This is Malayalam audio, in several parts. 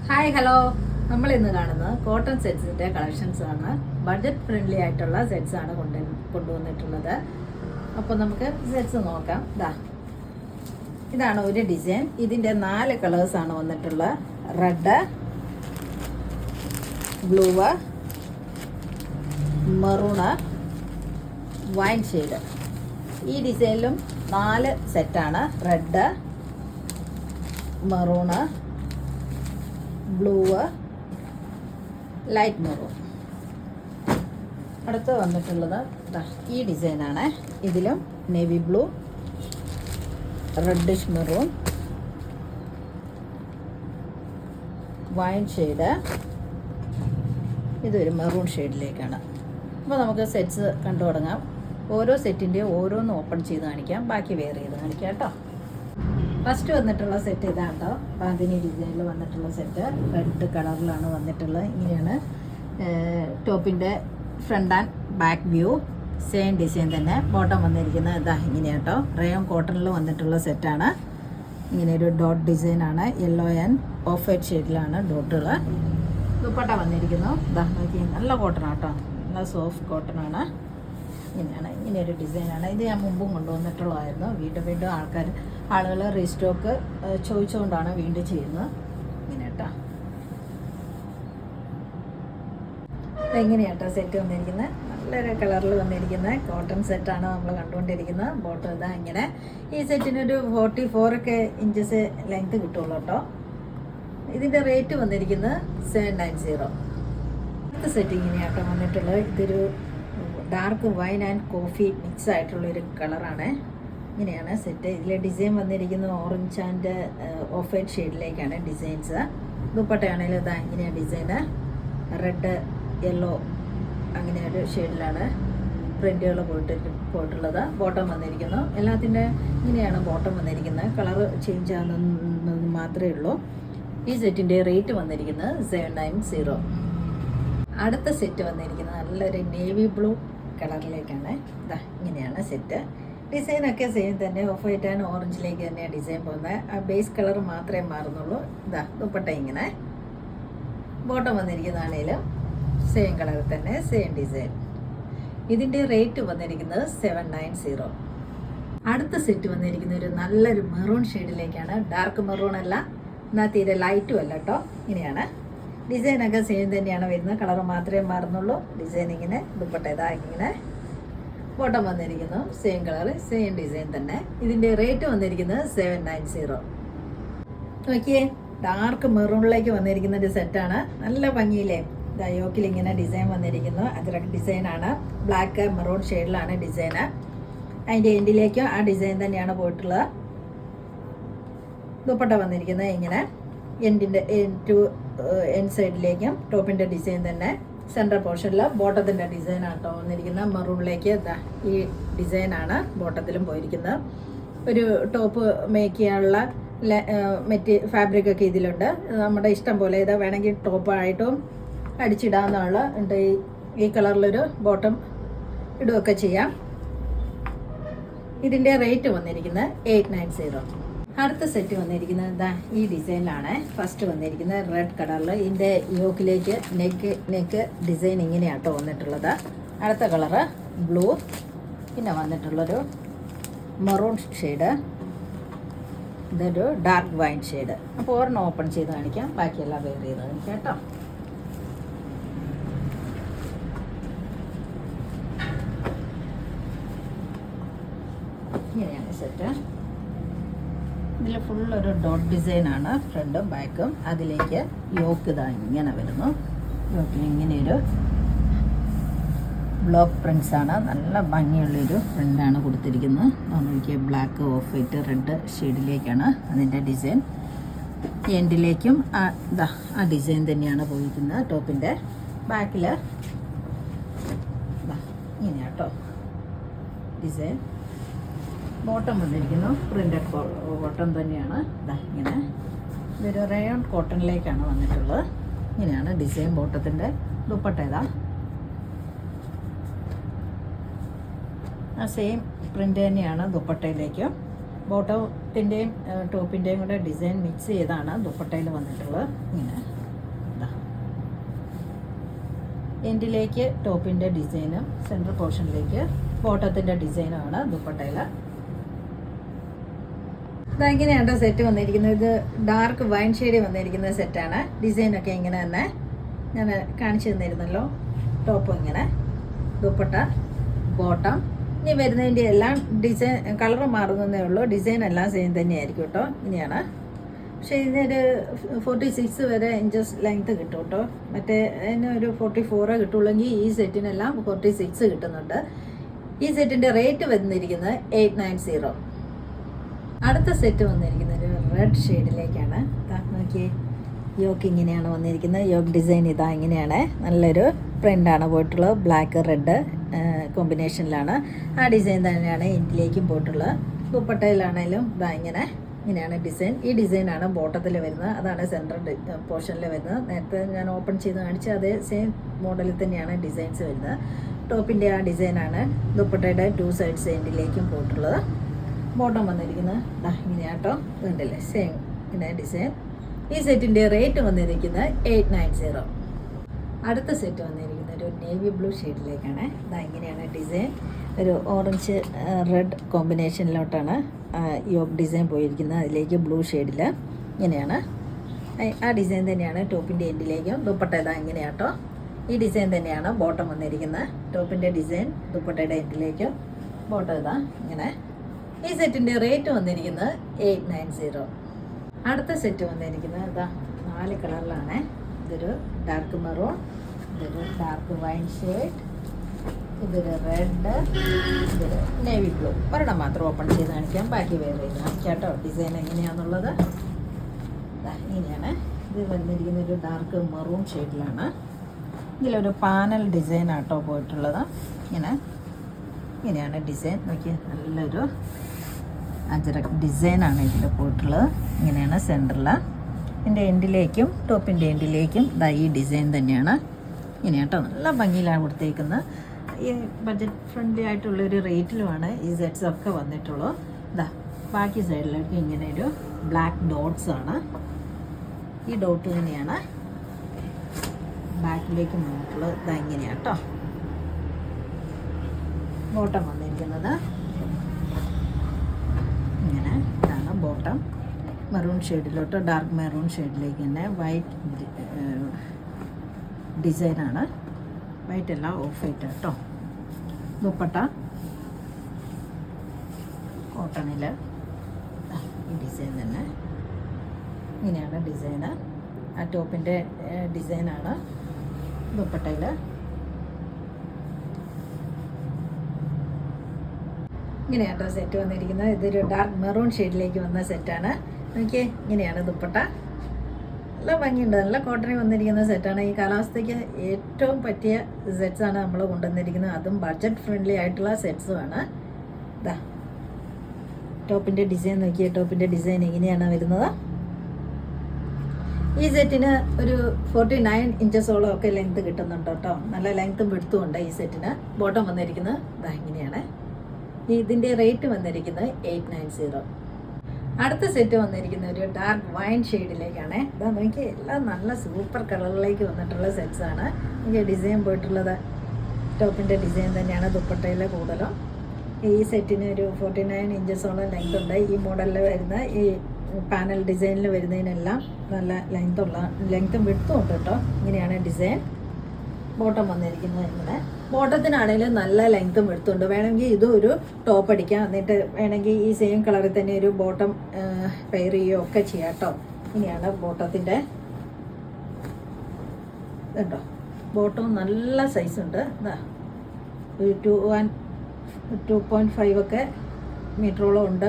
ഹായ് ഹലോ, നമ്മൾ ഇന്ന് കാണുന്നത് കോട്ടൺ സെറ്റ്സിൻ്റെ കളക്ഷൻസ് ആണ്. ബഡ്ജറ്റ് ഫ്രണ്ട്ലി ആയിട്ടുള്ള സെറ്റ്സ് ആണ് കൊണ്ടുവന്നിട്ടുള്ളത്. അപ്പോൾ നമുക്ക് സെറ്റ്സ് നോക്കാം. ഇതാണ് ഒരു ഡിസൈൻ. ഇതിൻ്റെ 4 കളേഴ്സാണ് വന്നിട്ടുള്ളത്. Red, blue, maroon, wine shade. ഈ ഡിസൈനിലും 4 സെറ്റാണ്. Red, maroon, blue, light maroon. അടുത്ത് വന്നിട്ടുള്ളത് ഈ ഡിസൈനാണ്. ഇതിലും navy blue, reddish maroon, wine shade, ഇതൊരു മെറൂൺ ഷെയ്ഡിലേക്കാണ്. അപ്പോൾ നമുക്ക് സെറ്റ്സ് കണ്ടു തുടങ്ങാം. ഓരോ സെറ്റിൻ്റെയും ഓരോന്ന് ഓപ്പൺ ചെയ്ത് കാണിക്കാം, ബാക്കി വെയർ ചെയ്ത് കാണിക്കാം കേട്ടോ. ഫസ്റ്റ് വന്നിട്ടുള്ള സെറ്റ് ഇതാണ് കേട്ടോ. ബാന്തിനി ഡിസൈനിൽ വന്നിട്ടുള്ള സെറ്റ്. റെഡ് കളറിലാണ് വന്നിട്ടുള്ളത്. ഇങ്ങനെയാണ് ടോപ്പിൻ്റെ front and back view. Same design തന്നെ. ബോട്ടം വന്നിരിക്കുന്നത് ഇങ്ങനെയാണ് കേട്ടോ. റയോൺ കോട്ടണിൽ വന്നിട്ടുള്ള സെറ്റാണ്. ഇങ്ങനെ ഒരു ഡോട്ട് ഡിസൈനാണ്. യെല്ലോ ആൻഡ് ഓഫ് വൈറ്റ് ഷെയ്ഡിലാണ് ഡോട്ടുകൾ. ദുപ്പട്ട വന്നിരിക്കുന്നു. നോക്കി, നല്ല കോട്ടണാണ് കേട്ടോ. നല്ല സോഫ്റ്റ് കോട്ടണാണ്. ഇങ്ങനെയാണ്, ഇങ്ങനെയൊരു ഡിസൈനാണ്. ഇത് ഞാൻ മുമ്പും കൊണ്ടുവന്നിട്ടുള്ളതായിരുന്നു. വീണ്ടും ആളുകൾ റീസ്റ്റോക്ക് ചോദിച്ചുകൊണ്ടാണ് വീണ്ടും ചെയ്യുന്നത്. ഇങ്ങനെ കേട്ടോ. എങ്ങനെയാട്ടോ സെറ്റ് വന്നിരിക്കുന്നത്? നല്ലൊരു കളറിൽ വന്നിരിക്കുന്ന കോട്ടൺ സെറ്റാണ് നമ്മൾ കണ്ടുകൊണ്ടിരിക്കുന്നത്. ബോട്ടം ഇങ്ങനെ. ഈ സെറ്റിനൊരു 44 ഇഞ്ചസ് ലെങ്ത് കിട്ടുള്ളൂ കേട്ടോ. ഇതിൻ്റെ റേറ്റ് വന്നിരിക്കുന്നത് 790. അടുത്ത സെറ്റ് ഇങ്ങനെയാട്ടോ വന്നിട്ടുള്ളത്. ഇതൊരു dark wine and coffee mix ആയിട്ടുള്ളൊരു കളറാണ്. ഇങ്ങനെയാണ് സെറ്റ്. ഇതിലെ ഡിസൈൻ വന്നിരിക്കുന്നത് ഓറഞ്ച് ആൻഡ് ഓഫ് വൈറ്റ് ഷെയ്ഡിലേക്കാണ് ഡിസൈൻസ്. ദുപ്പട്ടയാണെങ്കിലും ഇങ്ങനെയാണ് ഡിസൈന്. റെഡ്, യെല്ലോ അങ്ങനെ ഒരു ഷെയ്ഡിലാണ് പ്രിൻറ്റുകൾ പോയിട്ടുള്ളത്. ബോട്ടം വന്നിരിക്കുന്നു. എല്ലാത്തിൻ്റെ ഇങ്ങനെയാണ് ബോട്ടം വന്നിരിക്കുന്നത്. കളർ ചേഞ്ച് ആകുന്നത് മാത്രമേ ഉള്ളൂ. ഈ സെറ്റിൻ്റെ റേറ്റ് വന്നിരിക്കുന്നത് 790. അടുത്ത സെറ്റ് വന്നിരിക്കുന്നത് നല്ലൊരു നേവി ബ്ലൂ കളറിലേക്കാണ്. ഇങ്ങനെയാണ് സെറ്റ്. ഡിസൈനൊക്കെ സെയിം തന്നെ. ഓഫ് വൈറ്റ് ആൻഡ് ഓറഞ്ചിലേക്ക് തന്നെയാണ് ഡിസൈൻ പോകുന്നത്. ആ ബേസ് കളർ മാത്രമേ മാറുന്നുള്ളൂ. ദുപ്പട്ട ഇങ്ങനെ. ബോട്ടം വന്നിരിക്കുന്നതാണേലും സെയിം കളർ തന്നെ, സെയിം ഡിസൈൻ. ഇതിൻ്റെ റേറ്റ് വന്നിരിക്കുന്നത് 790. അടുത്ത സെറ്റ് വന്നിരിക്കുന്ന ഒരു നല്ലൊരു മെറൂൺ ഷെയ്ഡിലേക്കാണ്. ഡാർക്ക് മെറൂൺ അല്ല, എന്നാൽ തീരെ ലൈറ്റും അല്ല കേട്ടോ. ഇങ്ങനെയാണ് ഡിസൈനൊക്കെ സെയിം തന്നെയാണ് വരുന്നത്. കളർ മാത്രമേ മാറുന്നുള്ളൂ. ഡിസൈൻ ഇങ്ങനെ. ദുപ്പട്ട ഇങ്ങനെ. ബോട്ടം വന്നിരിക്കുന്നു സെയിം കളർ, സെയിം ഡിസൈൻ തന്നെ. ഇതിൻ്റെ റേറ്റ് വന്നിരിക്കുന്നത് 790. നോക്കിയേ, ഡാർക്ക് മെറൂണിലേക്ക് വന്നിരിക്കുന്ന ഒരു സെറ്റാണ്. നല്ല ഭംഗിയില്ലേ? യോക്കിൽ ഇങ്ങനെ ഡിസൈൻ വന്നിരിക്കുന്നു. അജ്രക് ഡിസൈനാണ്. ബ്ലാക്ക് മെറൂൺ ഷെയ്ഡിലാണ് ഡിസൈന്. അതിൻ്റെ എൻഡിലേക്കും ആ ഡിസൈൻ തന്നെയാണ് പോയിട്ടുള്ളത്. ദുപ്പട്ട വന്നിരിക്കുന്നത് ഇങ്ങനെ. എൻഡിൻ്റെ എൻഡ് സൈഡിലേക്കും ടോപ്പിൻ്റെ ഡിസൈൻ തന്നെ. സെൻട്രൽ പോർഷനിൽ ബോട്ടത്തിൻ്റെ ഡിസൈനാണ് കേട്ടോ വന്നിരിക്കുന്നത്. മെറൂണിലേക്ക് ഈ ഡിസൈനാണ് ബോട്ടത്തിലും പോയിരിക്കുന്നത്. ഒരു ടോപ്പ് മേക്ക് ചെയ്യാനുള്ള ഫാബ്രിക്കൊക്കെ ഇതിലുണ്ട്. നമ്മുടെ ഇഷ്ടം പോലെ ഇത് വേണമെങ്കിൽ ടോപ്പായിട്ടും അടിച്ചിടാമെന്നുള്ള ഉണ്ട്. ഈ കളറിലൊരു ബോട്ടം ഇടുകയൊക്കെ ചെയ്യാം. ഇതിൻ്റെ റേറ്റ് വന്നിരിക്കുന്നത് 890. അടുത്ത സെറ്റ് വന്നിരിക്കുന്നത് ഈ ഡിസൈനിലാണ്. ഫസ്റ്റ് വന്നിരിക്കുന്നത് റെഡ് കളറിൽ. ഇതിൻ്റെ യോക്കിലേക്ക് നെക്ക് ഡിസൈൻ ഇങ്ങനെയാട്ടോ വന്നിട്ടുള്ളത്. അടുത്ത കളറ് ബ്ലൂ, പിന്നെ വന്നിട്ടുള്ളൊരു മെറൂൺ ഷെയ്ഡ്, ഇതൊരു ഡാർക്ക് വൈൻ ഷെയ്ഡ്. അപ്പോൾ ഒരെണ്ണം ഓപ്പൺ ചെയ്ത് കാണിക്കാം, ബാക്കിയെല്ലാം വെയർ ചെയ്ത് കാണിക്കാം കേട്ടോ. ഇങ്ങനെയാണ് സെറ്റ്. ഇതിൽ ഫുള്ളൊരു ഡോട്ട് ഡിസൈനാണ് ഫ്രണ്ടും ബാക്കും. അതിലേക്ക് യോക്ക് ഇങ്ങനെ വരുന്നു. യോക്കിൽ ഇങ്ങനെയൊരു ബ്ലോക്ക് പ്രിൻസാണ്. നല്ല ഭംഗിയുള്ളൊരു പ്രിൻ്റാണ് കൊടുത്തിരിക്കുന്നത്. നോക്കിയ ബ്ലാക്ക്, ഓഫ് വൈറ്റ്, റെഡ് ഷെയ്ഡിലേക്കാണ് അതിൻ്റെ ഡിസൈൻ. എൻഡിലേക്കും ആ ഡിസൈൻ തന്നെയാണ് പോയിരിക്കുന്നത്. ടോപ്പിൻ്റെ ബാക്കിൽ ഇങ്ങനെയാട്ടോ ഡിസൈൻ. ബോട്ടം വന്നിരിക്കുന്നു. പ്രിൻ്റഡ് ബോട്ടം തന്നെയാണ്. ഇങ്ങനെ. ഇതൊരു റയോൺ കോട്ടണിലേക്കാണ് വന്നിട്ടുള്ളത്. ഇങ്ങനെയാണ് ഡിസൈൻ ബോട്ടത്തിൻ്റെ. ദുപ്പട്ട ആ സെയിം പ്രിൻ്റ് തന്നെയാണ് ദുപ്പട്ടയിലേക്കും. ബോട്ടത്തിൻ്റെയും ടോപ്പിൻ്റെയും കൂടെ ഡിസൈൻ മിക്സ് ചെയ്താണ് ദുപ്പട്ടയിൽ വന്നിട്ടുള്ളത്. ഇങ്ങനെ എൻഡിലേക്ക് ടോപ്പിൻ്റെ ഡിസൈനും സെൻട്രൽ പോർഷനിലേക്ക് ബോട്ടത്തിൻ്റെ ഡിസൈനുമാണ് ദുപ്പട്ടയിൽ. ഇതെങ്ങനെയാണ് സെറ്റ് വന്നിരിക്കുന്നത്. ഇത് ഡാർക്ക് വൈൻ ഷെയ്ഡ് വന്നിരിക്കുന്ന സെറ്റാണ്. ഡിസൈനൊക്കെ ഇങ്ങനെ തന്നെ ഞാൻ കാണിച്ചു തന്നിരുന്നല്ലോ. ടോപ്പ് ഇങ്ങനെ, ദുപ്പട്ട, ബോട്ടം. ഇനി വരുന്നതിൻ്റെ എല്ലാം ഡിസൈൻ കളർ മാറുന്നതേ ഉള്ളൂ. ഡിസൈൻ എല്ലാം സെയിം തന്നെയായിരിക്കും കേട്ടോ. ഇങ്ങനെയാണ്. പക്ഷേ ഇതിനൊരു 46 വരെ ഇഞ്ചസ് ലെങ്ത്ത് കിട്ടും കേട്ടോ. മറ്റേ അതിന് ഒരു 44 കിട്ടുള്ളെങ്കിൽ ഈ സെറ്റിനെല്ലാം 46 കിട്ടുന്നുണ്ട്. ഈ സെറ്റിൻ്റെ റേറ്റ് വന്നിരിക്കുന്നത് 890. അടുത്ത സെറ്റ് വന്നിരിക്കുന്നത് ഒരു റെഡ് ഷെയ്ഡിലേക്കാണ്. നോക്കിയേ, യോക്ക് ഇങ്ങനെയാണ് വന്നിരിക്കുന്നത്. യോക്ക് ഡിസൈൻ ഇതാ ഇങ്ങനെയാണ്. നല്ലൊരു പ്രിൻ്റാണ് പോയിട്ടുള്ളത്. ബ്ലാക്ക് റെഡ് കോമ്പിനേഷനിലാണ്. ആ ഡിസൈൻ തന്നെയാണ് എൻഡിലേക്കും പോയിട്ടുള്ളത്. ദുപ്പട്ടയിലാണേലും ഇതാ ഇങ്ങനെയാണ് ഡിസൈൻ. ഈ ഡിസൈനാണ് ബോട്ടത്തിൽ വരുന്നത്. അതാണ് സെൻട്രൽ പോർഷനിൽ വരുന്നത്. നേരത്തെ ഞാൻ ഓപ്പൺ ചെയ്ത് കാണിച്ച അതേ സെയിം മോഡലിൽ തന്നെയാണ് ഡിസൈൻസ് വരുന്നത്. ടോപ്പിൻ്റെ ആ ഡിസൈനാണ് ദുപ്പട്ടയുടെ 2 സൈഡ്സ് എൻഡിലേക്കും പോയിട്ടുള്ളത്. ബോട്ടം വന്നിരിക്കുന്നത് ഇങ്ങനെയാണ് കേട്ടോ. ഇതുണ്ടല്ലേ, സെയിം ഇങ്ങനെ ഡിസൈൻ. ഈ സെറ്റിൻ്റെ റേറ്റ് വന്നിരിക്കുന്നത് 890. അടുത്ത സെറ്റ് വന്നിരിക്കുന്നത് ഒരു നേവി ബ്ലൂ ഷെയ്ഡിലേക്കാണ്. ഇങ്ങനെയാണ് ഡിസൈൻ. ഒരു ഓറഞ്ച് റെഡ് കോമ്പിനേഷനിലോട്ടാണ് യോക്ക് ഡിസൈൻ പോയിരിക്കുന്നത്. അതിലേക്ക് ബ്ലൂ ഷെയ്ഡിൽ ഇങ്ങനെയാണ്. ആ ഡിസൈൻ തന്നെയാണ് ടോപ്പിൻ്റെ എൻഡിലേക്കും. ദുപ്പട്ട ഇങ്ങനെയാണ് കേട്ടോ. ഈ ഡിസൈൻ തന്നെയാണ് ബോട്ടം വന്നിരിക്കുന്നത്. ടോപ്പിൻ്റെ ഡിസൈൻ ദുപ്പട്ടയുടെ എൻഡിലേക്കും, ബോട്ടം ഇങ്ങനെ. ഈ സെറ്റിൻ്റെ റേറ്റ് വന്നിരിക്കുന്നത് 890. അടുത്ത സെറ്റ് വന്നിരിക്കുന്നത് 4 കളറിലാണ്. ഇതൊരു ഡാർക്ക് മെറൂൺ, ഇതൊരു ഡാർക്ക് വൈൻ ഷെയ്ഡ്, ഇതൊരു റെഡ്, ഇതൊരു നേവി ബ്ലൂ. ഒരെണ്ണം മാത്രം ഓപ്പൺ ചെയ്ത് കാണിക്കാം, ബാക്കി വേറെ ചെയ്ത് കാണിക്കാം കേട്ടോ. ഡിസൈൻ എങ്ങനെയാണെന്നുള്ളത് ഇങ്ങനെയാണ്. ഇത് വന്നിരിക്കുന്ന ഒരു ഡാർക്ക് മെറൂൺ ഷെയ്ഡിലാണ്. ഇതിലൊരു പാനൽ ഡിസൈനാട്ടോ പോയിട്ടുള്ളത്. ഇങ്ങനെയാണ് ഡിസൈൻ. നോക്കി, നല്ലൊരു അജറക് ഡിസൈനാണ് ഇതിൽ പോയിട്ടുള്ളത്. ഇങ്ങനെയാണ് സെൻറ്ററിൽ. എൻ്റെ എൻഡിലേക്കും ടോപ്പിൻ്റെ എൻഡിലേക്കും ഈ ഡിസൈൻ തന്നെയാണ്. ഇങ്ങനെ കേട്ടോ. നല്ല ഭംഗിയിലാണ് കൊടുത്തേക്കുന്നത്. ഈ ബഡ്ജറ്റ് ഫ്രണ്ട്ലി ആയിട്ടുള്ളൊരു റേറ്റിലുമാണ് ഈ സെറ്റ്സ് ഒക്കെ വന്നിട്ടുള്ളൂ. ബാക്കി സൈഡിലേക്ക് ഇങ്ങനെ ഒരു ബ്ലാക്ക് ഡോട്ട്സ് ആണ്. ഈ ഡോട്ട് തന്നെയാണ് ബാക്കിലേക്ക് വന്നിട്ടുള്ളത്. ഇങ്ങനെയാണ് കേട്ടോ. ബോട്ടം വന്നിരിക്കുന്നത് ഇങ്ങനെ ഇതാണ് ബോട്ടം. മെറൂൺ ഷെയ്ഡിലോട്ട് ഡാർക്ക് മെറൂൺ ഷെയ്ഡിലേക്ക് തന്നെ വൈറ്റ് ഡിസൈനാണ്. വൈറ്റ് അല്ല, ഓഫ് വൈറ്റ് കേട്ടോ. ദുപ്പട്ട കോട്ടണിൽ ഈ ഡിസൈൻ തന്നെ. ഇങ്ങനെയാണ് ഡിസൈന്. ആ ടോപ്പിൻ്റെ ഡിസൈനാണ് ദുപ്പട്ടയിൽ. ഇങ്ങനെയാണ് കേട്ടോ സെറ്റ് വന്നിരിക്കുന്നത്. ഇതൊരു ഡാർക്ക് മെറൂൺ ഷെയ്ഡിലേക്ക് വന്ന സെറ്റാണ്. നോക്കിയേ, ഇങ്ങനെയാണ് ദുപ്പട്ട. നല്ല ഭംഗിയുണ്ട്. നല്ല കോട്ടണിൽ വന്നിരിക്കുന്ന സെറ്റാണ്. ഈ കാലാവസ്ഥയ്ക്ക് ഏറ്റവും പറ്റിയ സെറ്റ്സാണ് നമ്മൾ കൊണ്ടുവന്നിരിക്കുന്നത്. അതും ബഡ്ജറ്റ് ഫ്രണ്ട്ലി ആയിട്ടുള്ള സെറ്റ്സുമാണ്. ടോപ്പിൻ്റെ ഡിസൈൻ നോക്കിയേ. ടോപ്പിൻ്റെ ഡിസൈൻ ഇങ്ങനെയാണ് വരുന്നത്. ഈ സെറ്റിന് ഒരു 49 ഇഞ്ചസോളം ഒക്കെ ലെങ്ത് കിട്ടുന്നുണ്ട് കേട്ടോ. നല്ല ലെങ്ത്തും വിടുത്തും ഉണ്ട് ഈ സെറ്റിന്. ബോട്ടം വന്നിരിക്കുന്നത് ഇങ്ങനെയാണ്. ഇതിൻ്റെ റേറ്റ് വന്നിരിക്കുന്നത് 890. അടുത്ത സെറ്റ് വന്നിരിക്കുന്ന ഒരു ഡാർക്ക് വൈൻ ഷെയ്ഡിലേക്കാണ്. നോക്കി, എല്ലാം നല്ല സൂപ്പർ കളറിലേക്ക് വന്നിട്ടുള്ള സെറ്റ്സാണ്. എനിക്ക് ഡിസൈൻ പോയിട്ടുള്ളത് ടോപ്പിൻ്റെ ഡിസൈൻ തന്നെയാണ് ദുപ്പട്ടയിലെ കൂടുതലും. ഈ സെറ്റിന് ഒരു 49 ഇഞ്ചസോളം ലെങ്ത് ഉണ്ട്. ഈ മോഡലിൽ വരുന്ന ഈ പാനൽ ഡിസൈനിൽ വരുന്നതിനെല്ലാം നല്ല ലെങ്ത്തും വിടുത്തും ഉണ്ട് കേട്ടോ. ഇങ്ങനെയാണ് ഡിസൈൻ. ബോട്ടം വന്നിരിക്കുന്നത് ഇങ്ങനെ. ബോട്ടത്തിനാണെങ്കിലും നല്ല ലെങ്ത്തും എടുത്തുണ്ട്. വേണമെങ്കിൽ ഇതും ഒരു ടോപ്പ് അടിക്കാം. എന്നിട്ട് വേണമെങ്കിൽ ഈ സെയിം കളറിൽ തന്നെ ഒരു ബോട്ടം പെയർ ചെയ്യുകയോ ഒക്കെ ചെയ്യാം കേട്ടോ. ഇങ്ങനെയാണ് ബോട്ടത്തിൻ്റെ കേട്ടോ. ബോട്ടം നല്ല സൈസുണ്ട്. ഒരു 2.5 ഒക്കെ മീറ്ററോളം ഉണ്ട്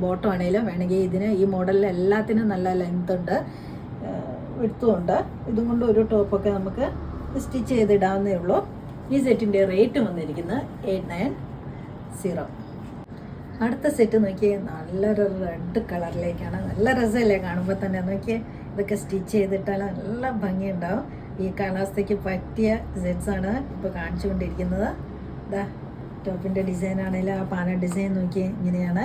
ബോട്ടം ആണെങ്കിലും. വേണമെങ്കിൽ ഇതിന് ഈ മോഡലിൽ എല്ലാത്തിനും നല്ല ലെങ്ത് ഉണ്ട്, വിടുത്തും ഉണ്ട്. ഇതും കൊണ്ട് ഒരു ടോപ്പൊക്കെ നമുക്ക് സ്റ്റിച്ച് ചെയ്തിടാവുന്നേ ഉള്ളൂ. ഈ സെറ്റിൻ്റെ റേറ്റ് വന്നിരിക്കുന്നത് 890. അടുത്ത സെറ്റ് നോക്കിയേ, നല്ലൊരു റെഡ് കളറിലേക്കാണ്. നല്ല രസമല്ലേ കാണുമ്പോൾ തന്നെ. നോക്കിയേ, ഇതൊക്കെ സ്റ്റിച്ച് ചെയ്തിട്ടാൽ നല്ല ഭംഗിയുണ്ടാവും. ഈ കാലാവസ്ഥയ്ക്ക് പറ്റിയ സെറ്റ്സാണ് ഇപ്പോൾ കാണിച്ചുകൊണ്ടിരിക്കുന്നത്. ടോപ്പിൻ്റെ ഡിസൈൻ ആണെങ്കിലും ആ പാന ഡിസൈൻ നോക്കിയേ, ഇങ്ങനെയാണ്.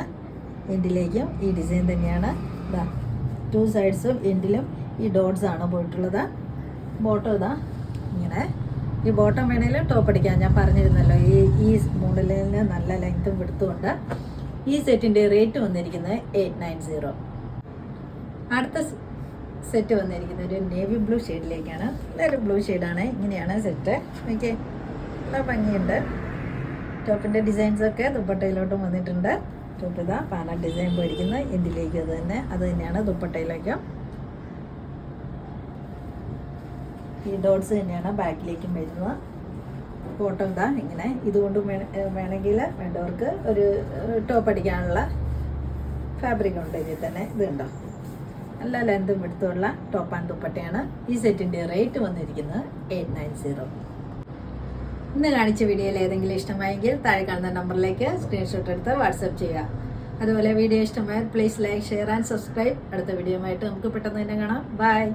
എൻഡിലേക്കും ഈ ഡിസൈൻ തന്നെയാണ്. 2 സൈഡ്സും എൻഡിലും ഈ ഡോട്ട്സ് ആണ് പോയിട്ടുള്ളത്. ബോട്ടം ഇങ്ങനെ. ഈ ബോട്ടം വേണേലും ടോപ്പ് അടിക്കാം. ഞാൻ പറഞ്ഞിരുന്നല്ലോ ഈ മോഡലിന് നല്ല ലെങ്ത്തും വിടുത്തുമുണ്ട്. ഈ സെറ്റിൻ്റെ റേറ്റ് വന്നിരിക്കുന്നത് 890. അടുത്ത സെറ്റ് വന്നിരിക്കുന്നത് ഒരു നേവി ബ്ലൂ ഷെയ്ഡിലേക്കാണ്. നല്ലൊരു ബ്ലൂ ഷെയ്ഡാണ്. ഇങ്ങനെയാണ് സെറ്റ്. ഓക്കെ, നല്ല ഭംഗിയുണ്ട്. ടോപ്പിൻ്റെ ഡിസൈൻസൊക്കെ ദുപ്പട്ടയിലോട്ടും വന്നിട്ടുണ്ട്. ടോപ്പ് ഇതാ പാനൽ ഡിസൈൻ പോയിരിക്കുന്നത് എന്തിലേക്ക് അത് തന്നെയാണ് ദുപ്പട്ടയിലേക്കും. ഈ ഡോട്ട്സ് തന്നെയാണ് ബാക്കിലേക്കും വരുന്നത്. ബോട്ടം ഇതാ ഇങ്ങനെ. ഇതുകൊണ്ട് വേണമെങ്കിൽ വേണ്ടവർക്ക് ഒരു ടോപ്പ് അടിക്കാനുള്ള ഫാബ്രിക് ഉണ്ട് ഇതിൽ തന്നെ. ഇതുണ്ടോ, നല്ല ലെന്തും എടുത്തുള്ള ടോപ്പ് ആൻഡ് ദുപ്പട്ടയാണ്. ഈ സെറ്റിൻ്റെ റേറ്റ് വന്നിരിക്കുന്നത് 890. ഇന്ന് കാണിച്ച വീഡിയോയിൽ ഏതെങ്കിലും ഇഷ്ടമായെങ്കിൽ താഴെ കാണുന്ന നമ്പറിലേക്ക് സ്ക്രീൻഷോട്ട് എടുത്ത് വാട്സപ്പ് ചെയ്യുക. അതുപോലെ വീഡിയോ ഇഷ്ടമായാൽ please like, share and subscribe. അടുത്ത വീഡിയോ ആയിട്ട് നമുക്ക് പെട്ടെന്ന് തന്നെ കാണാം. ബൈ.